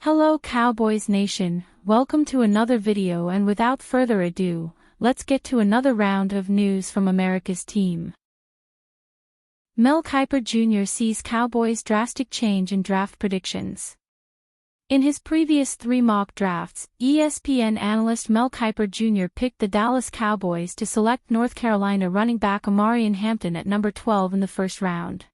Hello Cowboys Nation, welcome to another video, and without further ado, let's get to another round of news from America's team. Mel Kiper Jr. sees Cowboys' drastic change in draft predictions. In his previous 3 mock drafts, ESPN analyst Mel Kiper Jr. picked the Dallas Cowboys to select North Carolina running back Omarion Hampton at number 12 in the first round.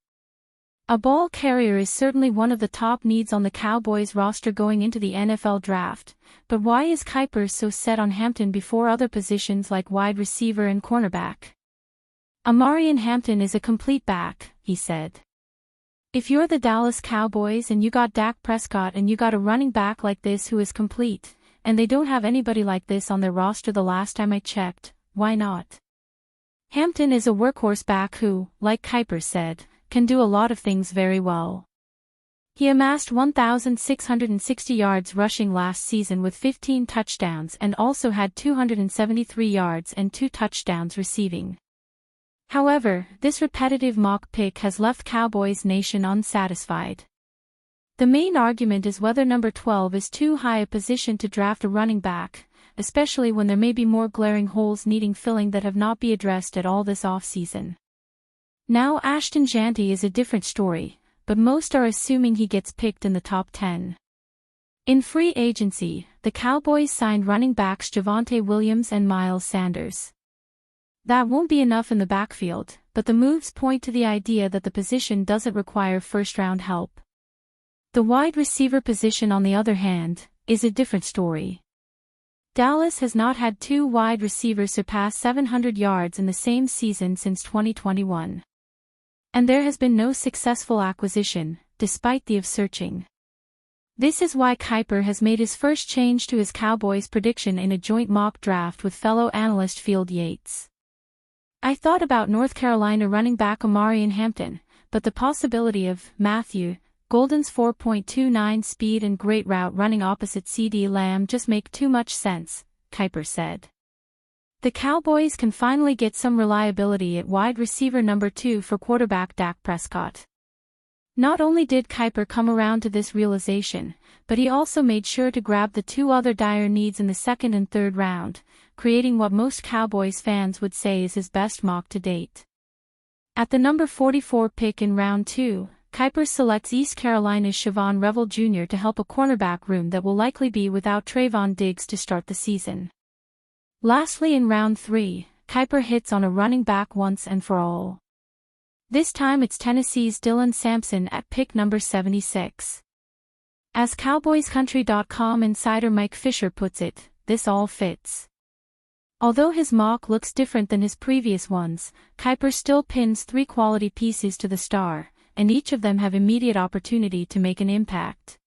A ball carrier is certainly one of the top needs on the Cowboys roster going into the NFL draft, but why is Kiper so set on Hampton before other positions like wide receiver and cornerback? Omarion Hampton is a complete back, he said. If you're the Dallas Cowboys and you got Dak Prescott and you got a running back like this who is complete, and they don't have anybody like this on their roster the last time I checked, why not? Hampton is a workhorse back who, like Kiper said, can do a lot of things very well. He amassed 1,660 yards rushing last season with 15 touchdowns and also had 273 yards and 2 touchdowns receiving. However, this repetitive mock pick has left Cowboys Nation unsatisfied. The main argument is whether number 12 is too high a position to draft a running back, especially when there may be more glaring holes needing filling that have not been addressed at all this offseason. Now Ashton Jeanty is a different story, but most are assuming he gets picked in the top 10. In free agency, the Cowboys signed running backs Javonte Williams and Miles Sanders. That won't be enough in the backfield, but the moves point to the idea that the position doesn't require first-round help. The wide receiver position, on the other hand, is a different story. Dallas has not had 2 wide receivers surpass 700 yards in the same season since 2021. And there has been no successful acquisition, despite the of searching. This is why Kiper has made his first change to his Cowboys prediction in a joint mock draft with fellow analyst Field Yates. I thought about North Carolina running back Omarion Hampton, but the possibility of Matthew Golden's 4.29 speed and great route running opposite CeeDee Lamb just make too much sense, Kiper said. The Cowboys can finally get some reliability at wide receiver number 2 for quarterback Dak Prescott. Not only did Kiper come around to this realization, but he also made sure to grab the 2 other dire needs in the 2nd and 3rd round, creating what most Cowboys fans would say is his best mock to date. At the number 44 pick in round 2, Kiper selects East Carolina's Shavon Revel Jr. to help a cornerback room that will likely be without Trayvon Diggs to start the season. Lastly, in round 3, Kiper hits on a running back once and for all. This time it's Tennessee's Dylan Sampson at pick number 76. As CowboysCountry.com insider Mike Fisher puts it, this all fits. Although his mock looks different than his previous ones, Kiper still pins 3 quality pieces to the star, and each of them have immediate opportunity to make an impact.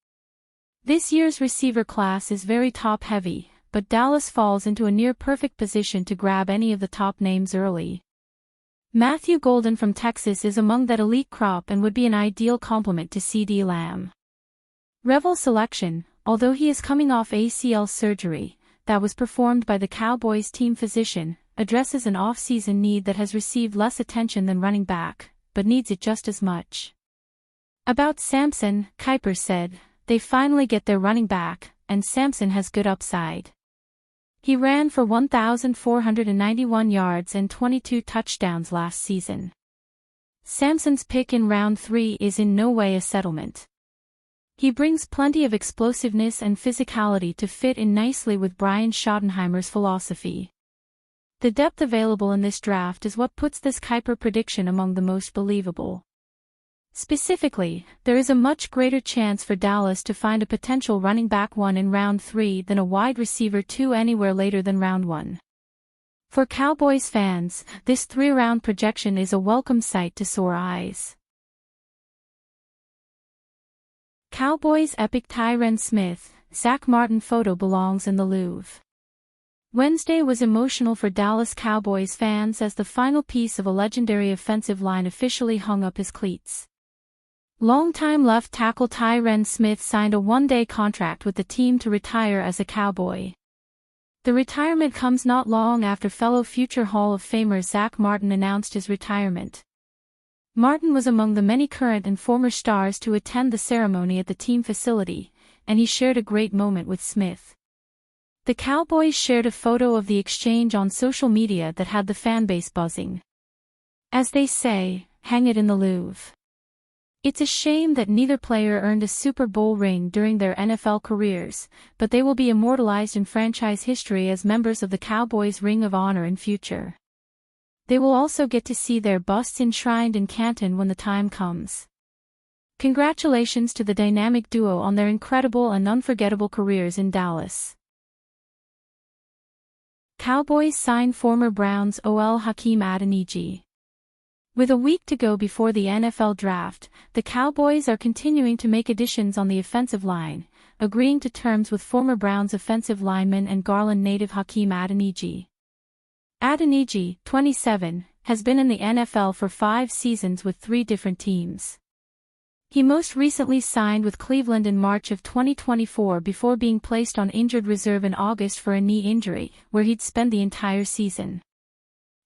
This year's receiver class is very top-heavy, but Dallas falls into a near-perfect position to grab any of the top names early. Matthew Golden from Texas is among that elite crop and would be an ideal complement to CeeDee Lamb. Revel's selection, although he is coming off ACL surgery, that was performed by the Cowboys team physician, addresses an off-season need that has received less attention than running back, but needs it just as much. About Sampson, Kiper said, they finally get their running back, and Sampson has good upside. He ran for 1,491 yards and 22 touchdowns last season. Sampson's pick in round 3 is in no way a settlement. He brings plenty of explosiveness and physicality to fit in nicely with Brian Schottenheimer's philosophy. The depth available in this draft is what puts this Kiper prediction among the most believable. Specifically, there is a much greater chance for Dallas to find a potential running back 1 in round 3 than a wide receiver 2 anywhere later than round 1. For Cowboys fans, this 3-round projection is a welcome sight to sore eyes. Cowboys epic Tyron Smith, Zach Martin photo belongs in the Louvre. Wednesday was emotional for Dallas Cowboys fans as the final piece of a legendary offensive line officially hung up his cleats. Longtime left tackle Tyron Smith signed a 1-day contract with the team to retire as a Cowboy. The retirement comes not long after fellow future Hall of Famer Zach Martin announced his retirement. Martin was among the many current and former stars to attend the ceremony at the team facility, and he shared a great moment with Smith. The Cowboys shared a photo of the exchange on social media that had the fanbase buzzing. As they say, hang it in the Louvre. It's a shame that neither player earned a Super Bowl ring during their NFL careers, but they will be immortalized in franchise history as members of the Cowboys' Ring of Honor in future. They will also get to see their busts enshrined in Canton when the time comes. Congratulations to the dynamic duo on their incredible and unforgettable careers in Dallas. Cowboys sign former Browns OL Hakeem Adeniji. With a week to go before the NFL draft, the Cowboys are continuing to make additions on the offensive line, agreeing to terms with former Browns offensive lineman and Garland native Hakeem Adeniji. Adeniji, 27, has been in the NFL for 5 seasons with 3 different teams. He most recently signed with Cleveland in March of 2024 before being placed on injured reserve in August for a knee injury, where he'd spend the entire season.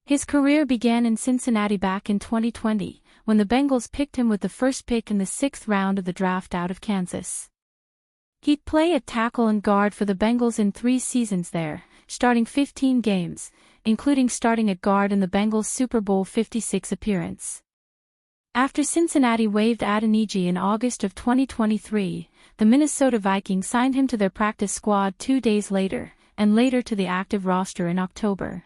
His career began in Cincinnati back in 2020, when the Bengals picked him with the first pick in the 6th round of the draft out of Kansas. He'd play at tackle and guard for the Bengals in 3 seasons there, starting 15 games, including starting at guard in the Bengals' Super Bowl 56 appearance. After Cincinnati waived Adeniji in August of 2023, the Minnesota Vikings signed him to their practice squad 2 days later, and later to the active roster in October.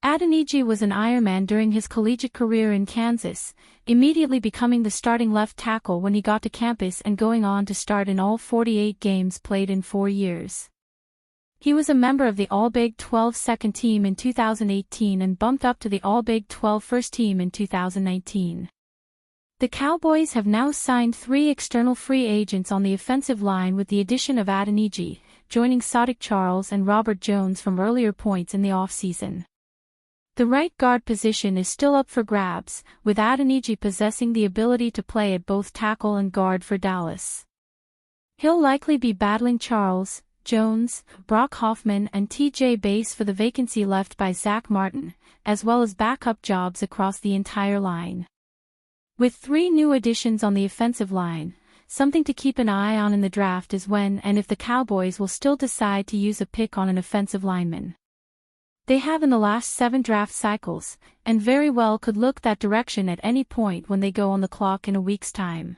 Adeniji was an Ironman during his collegiate career in Kansas, immediately becoming the starting left tackle when he got to campus and going on to start in all 48 games played in 4 years. He was a member of the All-Big 12 second team in 2018 and bumped up to the All-Big 12 first team in 2019. The Cowboys have now signed 3 external free agents on the offensive line with the addition of Adeniji, joining Sadiq Charles and Robert Jones from earlier points in the offseason. The right guard position is still up for grabs, with Adeniji possessing the ability to play at both tackle and guard for Dallas. He'll likely be battling Charles, Jones, Brock Hoffman and TJ Bass for the vacancy left by Zach Martin, as well as backup jobs across the entire line. With 3 new additions on the offensive line, something to keep an eye on in the draft is when and if the Cowboys will still decide to use a pick on an offensive lineman. They have in the last 7 draft cycles, and very well could look that direction at any point when they go on the clock in a week's time.